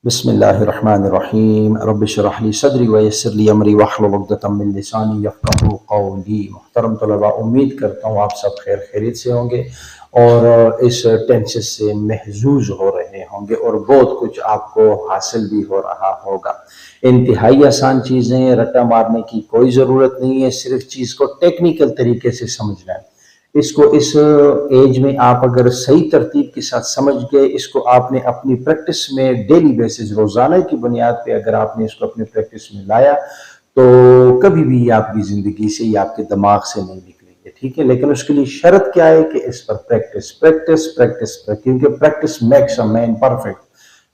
بسم اللہ الرحمن الرحیم رب اشرح لی صدری ویسر لی امری واحلل عقدۃ من لسانی یفقہوا قولی۔ محترم طلباء، امید کرتا ہوں آپ سب خیریت سے ہوں گے اور اس ٹینشن سے محظوظ ہو رہے ہوں گے اور بہت کچھ آپ کو حاصل بھی ہو رہا ہوگا۔ انتہائی آسان چیزیں، رٹا مارنے کی کوئی ضرورت نہیں ہے، صرف چیز کو ٹیکنیکل طریقے سے سمجھنا ہے۔ اس کو اس ایج میں آپ اگر صحیح ترتیب کے ساتھ سمجھ گئے، اس کو آپ نے اپنی پریکٹس میں ڈیلی بیسز روزانہ کی بنیاد پہ اگر آپ نے اس کو اپنی پریکٹس میں لایا تو کبھی بھی آپ کی زندگی سے یا آپ کے دماغ سے نہیں نکلیں گے، ٹھیک ہے۔ لیکن اس کے لیے شرط کیا ہے کہ اس پر پریکٹس، کیونکہ practice makes a man perfect,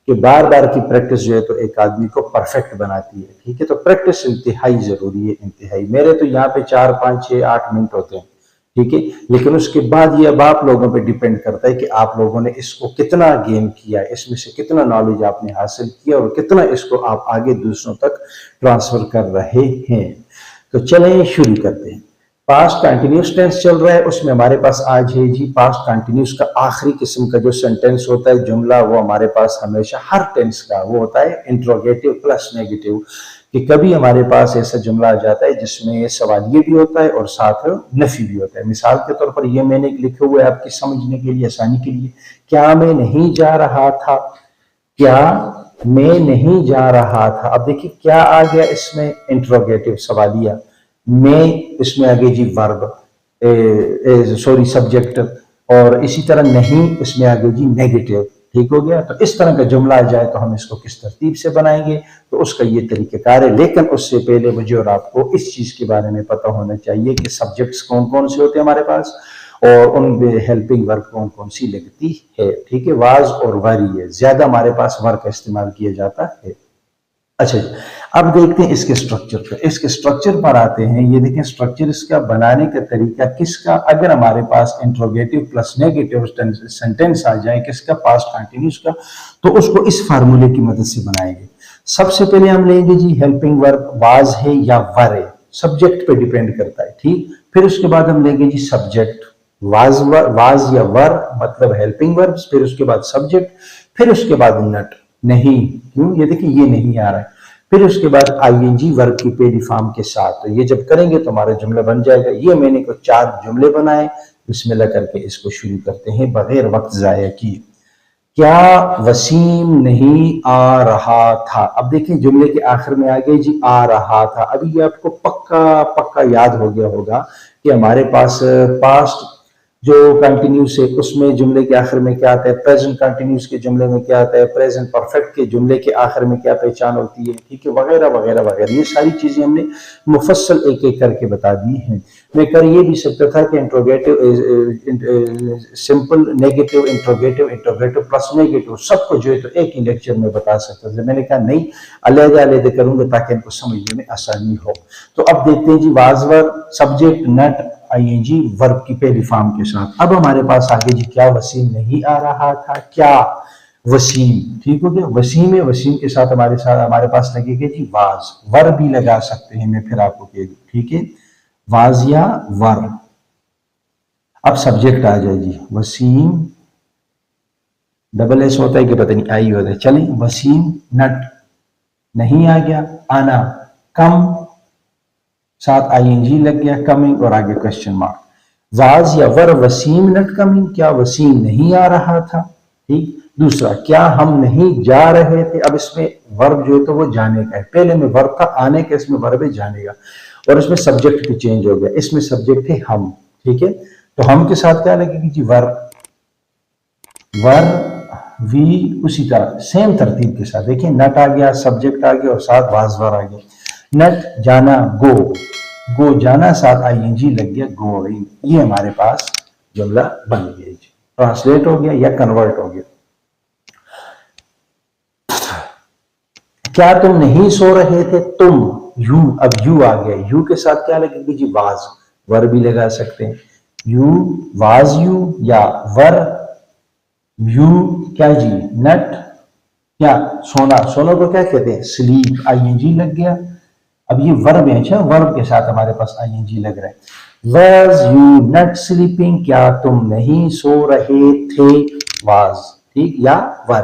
کہ بار بار کی پریکٹس جو ہے تو ایک آدمی کو پرفیکٹ بناتی ہے، ٹھیک ہے۔ تو پریکٹس انتہائی ضروری ہے، انتہائی۔ میرے تو یہاں پہ 4 5 6 8 منٹ ہوتے ہیں، ٹھیک ہے، لیکن اس کے بعد یہ اب آپ لوگوں پہ ڈیپینڈ کرتا ہے کہ آپ لوگوں نے اس کو کتنا گین کیا ہے، اس میں سے کتنا نالج آپ نے حاصل کیا اور کتنا اس کو آپ آگے دوسروں تک ٹرانسفر کر رہے ہیں۔ تو چلیں شروع کرتے ہیں۔ پاسٹ کنٹینیوس ٹینس چل رہا ہے، اس میں ہمارے پاس آج ہے جی پاسٹ کنٹینیوس کا آخری قسم کا جو سینٹینس ہوتا ہے، جملہ، وہ ہمارے پاس ہمیشہ ہر ٹینس کا وہ ہوتا ہے انٹروگیٹو پلس نیگیٹو، کہ کبھی ہمارے پاس ایسا جملہ آ جاتا ہے جس میں سوالیہ بھی ہوتا ہے اور ساتھ نفی بھی ہوتا ہے۔ مثال کے طور پر یہ میں نے لکھے ہوئے آپ کی سمجھنے کے لیے، آسانی کے لیے، کیا میں نہیں جا رہا تھا، کیا میں نہیں جا رہا تھا۔ اب دیکھیے کیا آ گیا اس میں، انٹروگیٹو سوالیہ، میں اس میں آگے جی ورب، سبجیکٹ، اور اسی طرح نہیں اس میں آگے جی نیگیٹو، ٹھیک ہو گیا۔ تو اس طرح کا جملہ آ جائے تو ہم اس کو کس ترتیب سے بنائیں گے، تو اس کا یہ طریقہ کار ہے۔ لیکن اس سے پہلے مجھے اور آپ کو اس چیز کے بارے میں پتہ ہونا چاہیے کہ سبجیکٹس کون کون سے ہوتے ہیں ہمارے پاس اور ان میں ہیلپنگ ورک کون کون سی لگتی ہے، ٹھیک ہے۔ واز اور وری ہے، زیادہ ہمارے پاس ورک کا استعمال کیا جاتا ہے۔ اچھا جی، اب دیکھتے ہیں اس کے سٹرکچر پر۔ اس کے سٹرکچر پر آتے ہیں، یہ دیکھیں سٹرکچر اس کا بنانے کا طریقہ کس کا، اگر ہمارے پاس انٹروگیٹو پلس نیگیٹو سینٹینس آ جائے کس کا، پاسٹ کنٹینیوس کا، تو اس کو اس فارمولے کی مدد سے بنائیں گے۔ سب سے پہلے ہم لیں گے جی ہیلپنگ ورب، واز ہے یا ور ہے، سبجیکٹ پہ ڈیپینڈ کرتا ہے، ٹھیک۔ پھر اس کے بعد ہم لیں گے جی سبجیکٹ، واز یا ور مطلب ہیلپنگ ورب، پھر اس کے بعد سبجیکٹ، پھر اس کے بعد نٹ، نہیں، کیوں، یہ دیکھیں یہ نہیں آ رہا ہے، پھر اس کے بعد آئی این جی ورب کی پہلی فارم کے ساتھ۔ تو یہ جب کریں گے تو ہمارا جملہ بن جائے گا۔ یہ میں نے 4 جملے بنائے، بسم اللہ کر کے اس کو شروع کرتے ہیں بغیر وقت ضائع کیے۔ کیا وسیم نہیں آ رہا تھا۔ اب دیکھیں جملے کے آخر میں آگے جی آ رہا تھا۔ ابھی یہ آپ کو پکا یاد ہو گیا ہوگا کہ ہمارے پاس پاسٹ جو کنٹینیوس ہے اس میں جملے کے آخر میں کیا آتا ہے، پریزنٹ کنٹینیوس کے جملے میں کیا آتا ہے، پریزنٹ پرفیکٹ کے جملے کے آخر میں کیا پہچان ہوتی ہے، ٹھیک ہے، وغیرہ وغیرہ وغیرہ۔ یہ ساری چیزیں ہم نے مفصل ایک ایک کر کے بتا دی ہیں۔ میں کر یہ بھی سکتا تھا کہ interrogative, simple, negative, interrogative plus negative, سب کو جو ہے تو ایک ہی لیکچر میں بتا سکتا تھا۔ میں نے کہا نہیں، علیحدہ علیحدہ کروں گا تاکہ ان کو سمجھنے میں آسانی ہو۔ تو اب دیکھتے ہیں جی was were, subject, not, I N G verb کی پہلی فارم کے ساتھ۔ اب ہمارے پاس آگے جی کیا وسیم نہیں آ رہا تھا، کیا وسیم، ٹھیک ہو گیا۔ وسیم ہے، وسیم کے ساتھ ہمارے پاس لگے گا جی واز، ور بھی لگا سکتے ہیں، میں پھر آپ کو کہہ دوں، ٹھیک ہے، واز یا ور۔ اب سبجیکٹ آ جائے جی وسیم، ڈبل ایس ہوتا ہے کہ پتہ نہیں آئی ہوتا ہے، چلیں وسیم نٹ، نہیں آ گیا، آنا، کم، ساتھ آئی این جی لگ گیا، کمنگ، اور آگے کوسچن مارک۔ واز یا ور وسیم نٹ کمنگ، کیا وسیم نہیں آ رہا تھا، ٹھیک۔ دوسرا، کیا ہم نہیں جا رہے تھے۔ اب اس میں ورب جو ہے تو وہ جانے کا ہے، پہلے میں ورب تھا آنے کا، اس میں ورب ہے جانے کا، اور اس میں سبجیکٹ بھی چینج ہو گیا، اس میں سبجیکٹ ہے ہم، ٹھیک ہے۔ تو ہم کے ساتھ کیا لگے گی جی ور، وی، اسی طرح سیم ترتیب کے ساتھ دیکھیں، نٹ آ گیا، سبجیکٹ آ گیا، اور ساتھ واز ور آ گیا۔ نٹ جانا، گو جانا، ساتھ آئی این جی لگ گیا، گوئنگ۔ یہ ہمارے پاس جملہ بن گیا جی، ٹرانسلیٹ ہو گیا یا کنورٹ ہو گیا۔ کیا تم نہیں سو رہے تھے، تم، یو، اب یو آ گیا، یو کے ساتھ کیا لگے گی جی واز، ور بھی لگا سکتے ہیں، یو، واز یو، یا ور یو، کیا جی نٹ، کیا سونا، سونا کو کیا کہتے ہیں سلیپ، آئی این جی لگ گیا۔ اب یہ ورب ہے، اچھا ورب کے ساتھ ہمارے پاس آئی این جی لگ رہا ہے۔ واز یو نٹ سلیپنگ، کیا تم نہیں سو رہے تھے، واز، ٹھیک، یا ور۔